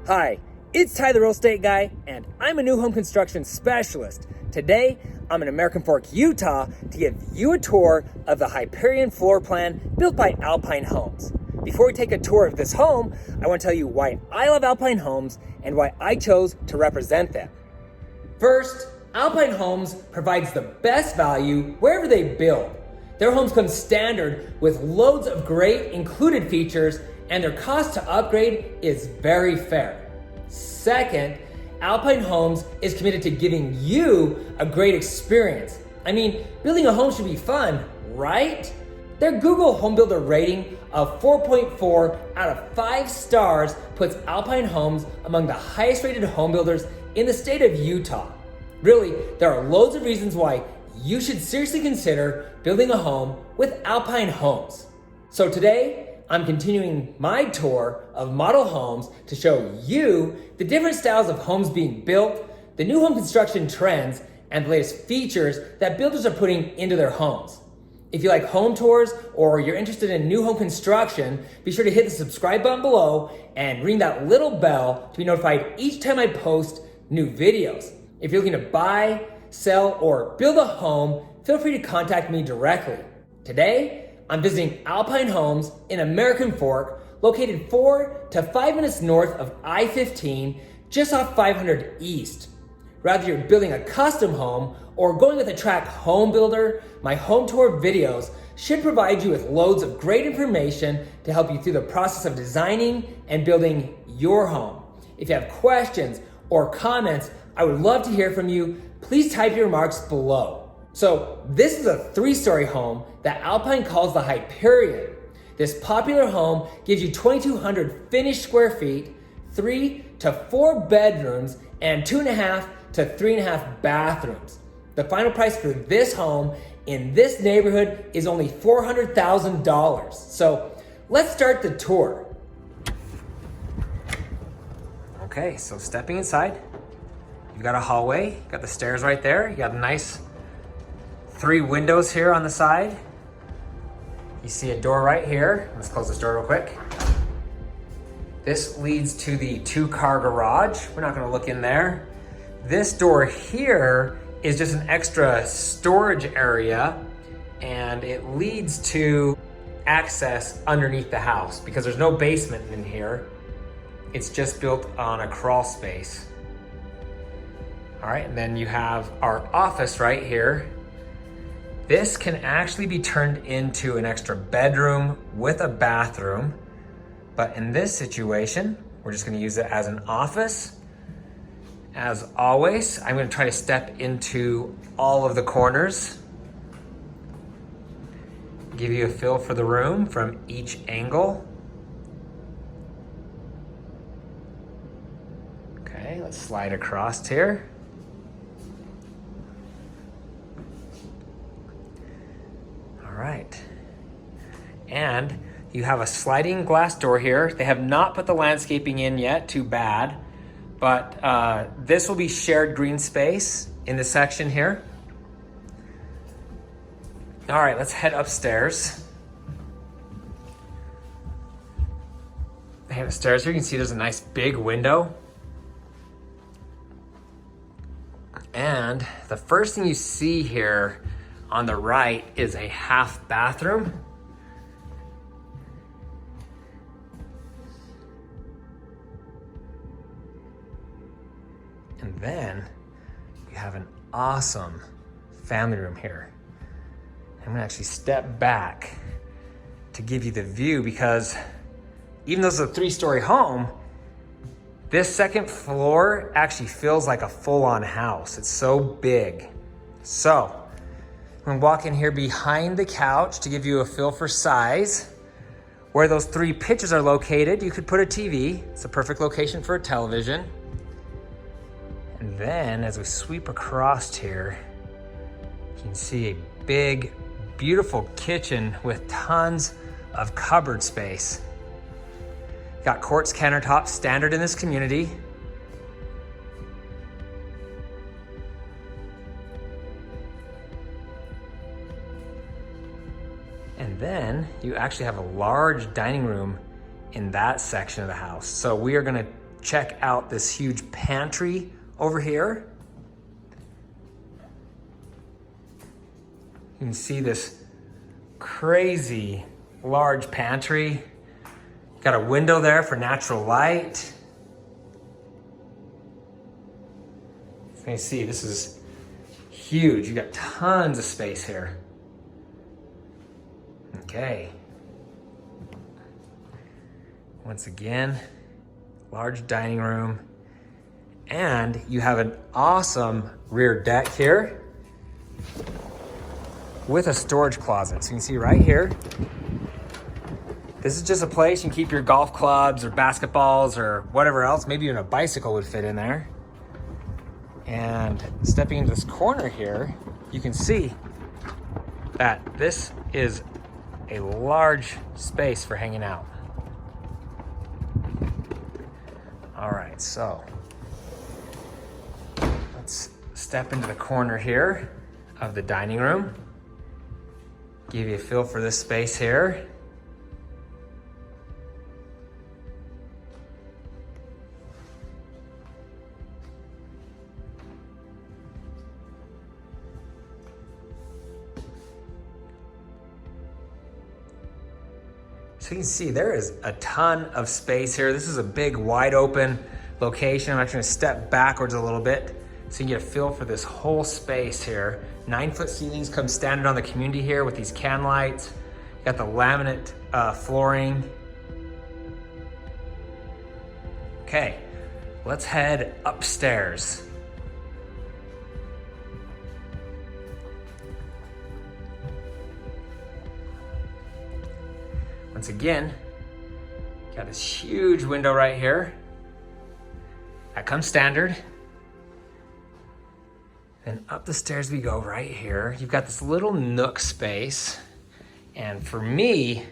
Hi, it's Ty the Real Estate Guy, and I'm a new home construction specialist. Today, I'm in American Fork, Utah to give you a tour of the Hyperion floor plan built by Alpine Homes. Before we take a tour of this home, I want to tell you why I love Alpine Homes and why I chose to represent them. First, Alpine Homes provides the best value wherever they build. Their homes come standard with loads of great included features, and their cost to upgrade is very fair. Second, Alpine Homes is committed to giving you a great experience. I mean, building a home should be fun, right? Their Google home builder rating of 4.4 out of 5 stars puts Alpine Homes among the highest rated home builders in the state of Utah. Really, there are loads of reasons why you should seriously consider building a home with Alpine Homes. So today, I'm continuing my tour of model homes to show you the different styles of homes being built, the new home construction trends, and the latest features that builders are putting into their homes. If you like home tours or you're interested in new home construction, be sure to hit the subscribe button below and ring that little bell to be notified each time I post new videos. If you're looking to buy, sell, or build a home, feel free to contact me directly. Today, I'm visiting Alpine Homes in American Fork, located 4 to 5 minutes north of I-15, just off 500 East. Whether you're building a custom home or going with a track home builder, my home tour videos should provide you with loads of great information to help you through the process of designing and building your home. If you have questions or comments, I would love to hear from you. Please type your remarks below. So this is a 3-story home that Alpine calls the Hyperion. This popular home gives you 2,200 finished square feet, 3 to 4 bedrooms, and 2.5 to 3.5 bathrooms. The final price for this home in this neighborhood is only $400,000. So let's start the tour. Okay, so stepping inside, you got a hallway, you got the stairs right there, you got a nice 3 windows here on the side. You see a door right here. Let's close this door real quick. This leads to the 2-car garage. We're not gonna look in there. This door here is just an extra storage area, and it leads to access underneath the house because there's no basement in here. It's just built on a crawl space. All right, and then you have our office right here. This can actually be turned into an extra bedroom with a bathroom, but in this situation, we're just gonna use it as an office. As always, I'm gonna try to step into all of the corners, give you a feel for the room from each angle. Okay, let's slide across here. All right, and you have a sliding glass door here. They have not put the landscaping in yet, too bad, but this will be shared green space in this section here. All right, let's head upstairs. Head upstairs here, you can see there's a nice big window. And the first thing you see here on the right is a half bathroom. And then you have an awesome family room here. I'm gonna actually step back to give you the view because even though it's a 3-story home, this second floor actually feels like a full-on house. It's so big. So, I'm gonna walk in here behind the couch to give you a feel for size. Where those 3 pitches are located, you could put a TV. It's a perfect location for a television. And then as we sweep across here, you can see a big, beautiful kitchen with tons of cupboard space. Got quartz countertops, standard in this community. And then you actually have a large dining room in that section of the house. So we are gonna check out this huge pantry over here. You can see this crazy large pantry. Got a window there for natural light. So you see, this is huge. You got tons of space here. Okay. Once again, large dining room. And you have an awesome rear deck here with a storage closet. So you can see right here, this is just a place you can keep your golf clubs or basketballs or whatever else. Maybe even a bicycle would fit in there. And stepping into this corner here, you can see that this is a large space for hanging out. All right, so let's step into the corner here of the dining room. Give you a feel for this space here. So you can see there is a ton of space here. This is a big wide open location. I'm actually gonna step backwards a little bit so you can get a feel for this whole space here. 9-foot ceilings come standard on the community here with these can lights. You got the laminate flooring. Okay, let's head upstairs. Once again, got this huge window right here. That comes standard. Then up the stairs we go right here. You've got this little nook space. And for me,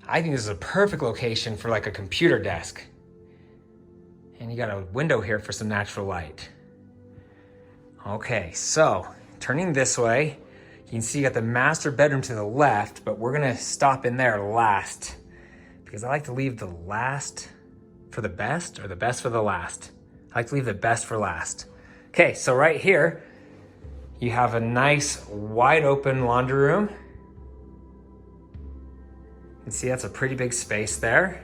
I think this is a perfect location for like a computer desk. And you got a window here for some natural light. Okay, so turning this way, you can see you got the master bedroom to the left, but we're gonna stop in there last because I like to leave the last for the best or the best for the last. I like to leave the best for last. Okay, so right here, you have a nice wide open laundry room. You can see that's a pretty big space there.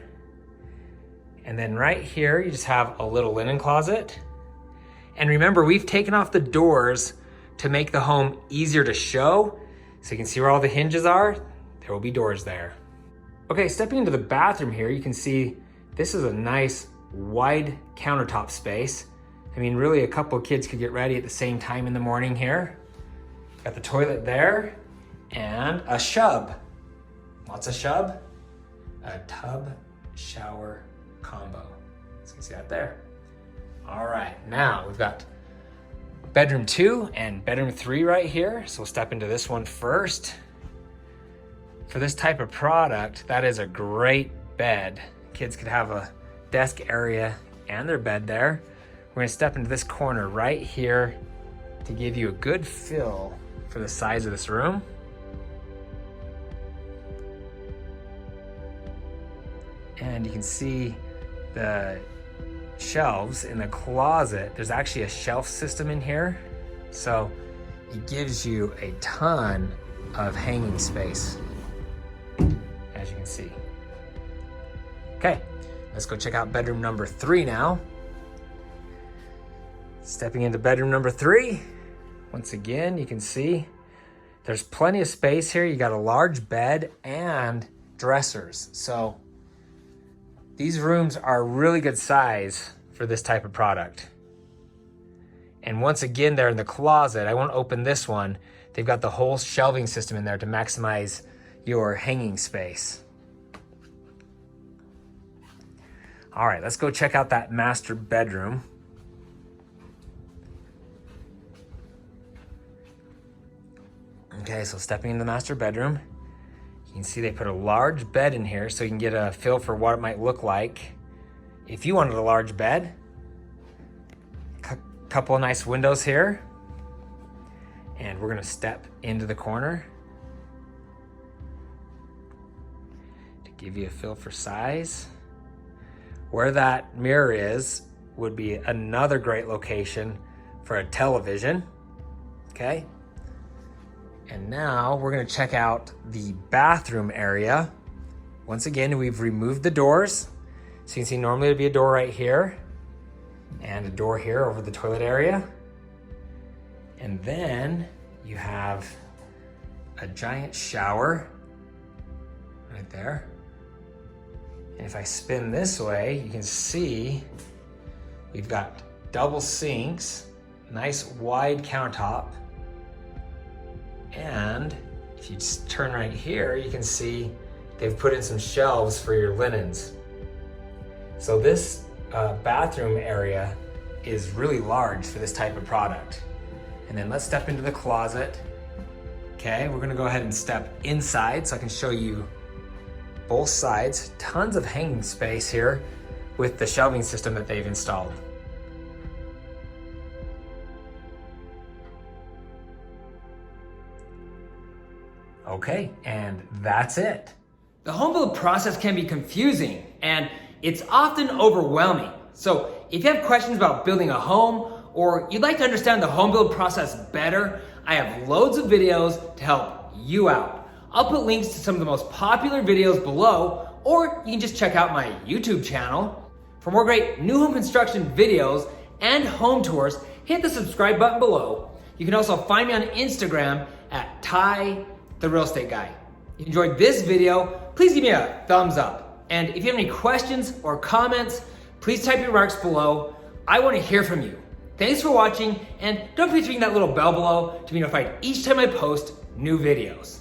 And then right here, you just have a little linen closet. And remember, we've taken off the doors to make the home easier to show. So you can see where all the hinges are. There will be doors there. Okay, stepping into the bathroom here, you can see this is a nice wide countertop space. I mean, really a couple of kids could get ready at the same time in the morning here. Got the toilet there and a shub. What's a shub? A tub shower combo. So you can see that there. All right, now we've got bedroom 2 and bedroom 3 right here. So we'll step into this one first. For this type of product, that is a great bed. Kids could have a desk area and their bed there. We're gonna step into this corner right here to give you a good feel for the size of this room. And you can see the shelves in the closet. There's actually a shelf system in here. So it gives you a ton of hanging space, as you can see. Okay, let's go check out bedroom number 3 now. Stepping into bedroom number 3, once again, you can see there's plenty of space here. You got a large bed and dressers. So these rooms are really good size for this type of product. And once again, they're in the closet. I won't open this one. They've got the whole shelving system in there to maximize your hanging space. All right, let's go check out that master bedroom. Okay, so stepping into the master bedroom, you can see they put a large bed in here so you can get a feel for what it might look like if you wanted a large bed. Couple of nice windows here. And we're gonna step into the corner to give you a feel for size. Where that mirror is would be another great location for a television, okay? And now we're gonna check out the bathroom area. Once again, we've removed the doors. So you can see normally it'd be a door right here and a door here over the toilet area. And then you have a giant shower right there. And if I spin this way, you can see we've got double sinks, nice wide countertop. And if you just turn right here, you can see they've put in some shelves for your linens. So this bathroom area is really large for this type of product. And then let's step into the closet. Okay, we're gonna go ahead and step inside so I can show you both sides. Tons of hanging space here with the shelving system that they've installed. Okay, and that's it. The home build process can be confusing and it's often overwhelming. So if you have questions about building a home or you'd like to understand the home build process better, I have loads of videos to help you out. I'll put links to some of the most popular videos below, or you can just check out my YouTube channel. For more great new home construction videos and home tours, hit the subscribe button below. You can also find me on Instagram at Ty the Real Estate Guy. If you enjoyed this video, please give me a thumbs up. And if you have any questions or comments, please type your remarks below. I want to hear from you. Thanks for watching, and don't forget to ring that little bell below to be notified each time I post new videos.